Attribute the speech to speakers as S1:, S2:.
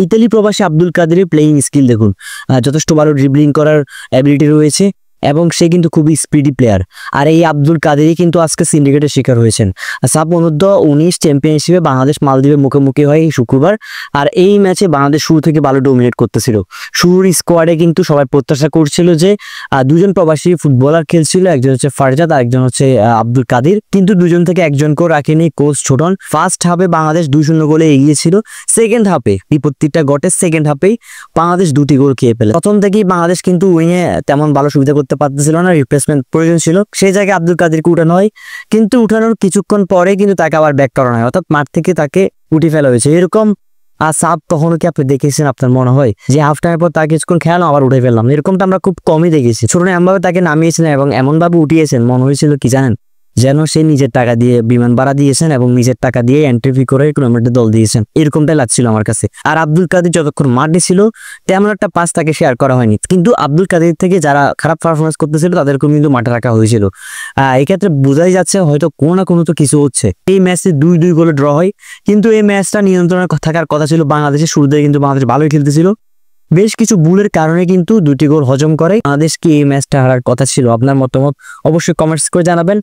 S1: Italy প্রবাসী আব্দুল কাদেরের playing skill দেখুন, যথেষ্ট ভালো ড্রিবলিং করার অ্যাবিলিটি রয়েছে এবং সে কিন্তু খুবই স্পিডি প্লেয়ার। আর এই আব্দুল কাদেরই কিন্তু আজকে সিন্ডিকেটের শিকার হয়েছেন। সাব অনূর্ধ্ব-19 চ্যাম্পিয়নশিপে বাংলাদেশ মালদ্বীপের মুখোমুখি হয় এই শুক্রবার। আর এই ম্যাচে বাংলাদেশ শুরু থেকে ভালো ডোমিনেট করতেছিল। শুরুর স্কোয়াডে কিন্তু সবাই প্রত্যাশা করছিল যে দুজন প্রবাসী ফুটবলার খেলছিল, একজন হচ্ছে ফারজাদ আর একজন হচ্ছে আব্দুল কাদের, কিন্তু দুজন থেকে একজন করে রাখেনি কোচ ছোটন। ফার্স্ট হাফে বাংলাদেশ 2-0 গোলে এগিয়েছিল। সেকেন্ড হাফে বিপত্তিটা ঘটে, সেকেন্ড হাফেই বাংলাদেশ 2টি গোল খেয়ে ফেলে। প্রথম থেকেই বাংলাদেশ কিন্তু উইংয়ে তেমন ভালো সুবিধা করতে পারতেছিল না, রিপ্লেসমেন্ট প্রয়োজন ছিল। সেই জায়গায় আব্দুল কাদেরকে উঠানো হয়, কিন্তু উঠানোর কিছুক্ষণ পরে কিন্তু তাকে আবার ব্যাক করানো হয়, অর্থাৎ মাঠ থেকে তাকে উঠে ফেলা হয়েছে। এরকম সাব কখনো কি আপনি দেখেছেন? আপনার মনে হয় যে হাফ টাইমের পর তাকে কিছুক্ষণ খেলানো আবার উঠে ফেললাম, এরকমটা আমরা খুব কমই দেখেছি। ছোটন এমনভাবে তাকে নামিয়েছেন এবং এমনভাবে উঠিয়েছেন, মনে হয়েছিল কি জানেন, যেন সে নিজের টাকা দিয়ে বিমান ভাড়া দিয়েছেন এবং নিজের টাকা দিয়ে এন্ট্রি ফি করে টুর্নামেন্টে দল দিয়েছেন, এরকমটাই লাগছিল আমার কাছে। আর আব্দুল কাদের যতক্ষণ মাঠে ছিল তেমন একটা পাস তাকে শেয়ার করা হয়নি, কিন্তু আব্দুল কাদের থেকে যারা খারাপ পারফরমেন্স করতেছিল তাদেরকেও কিন্তু মাঠে রাখা হয়েছিল। এক্ষেত্রে বোঝাই যাচ্ছে হয়তো কোনো না কোনো তো কিছু হচ্ছে। এই ম্যাচে 2-2 গোলে ড্র হয়, কিন্তু এই ম্যাচটা নিয়ন্ত্রণে থাকার কথা ছিল বাংলাদেশের। শুরুতে কিন্তু বাংলাদেশ ভালোই খেলতেছিল, বেশ কিছু ভুলের কারণে কিন্তু 2টি গোল হজম করে। বাংলাদেশ কি এই ম্যাচটা হারার কথা ছিল? আপনার মতামত অবশ্যই কমেন্টস করে জানাবেন।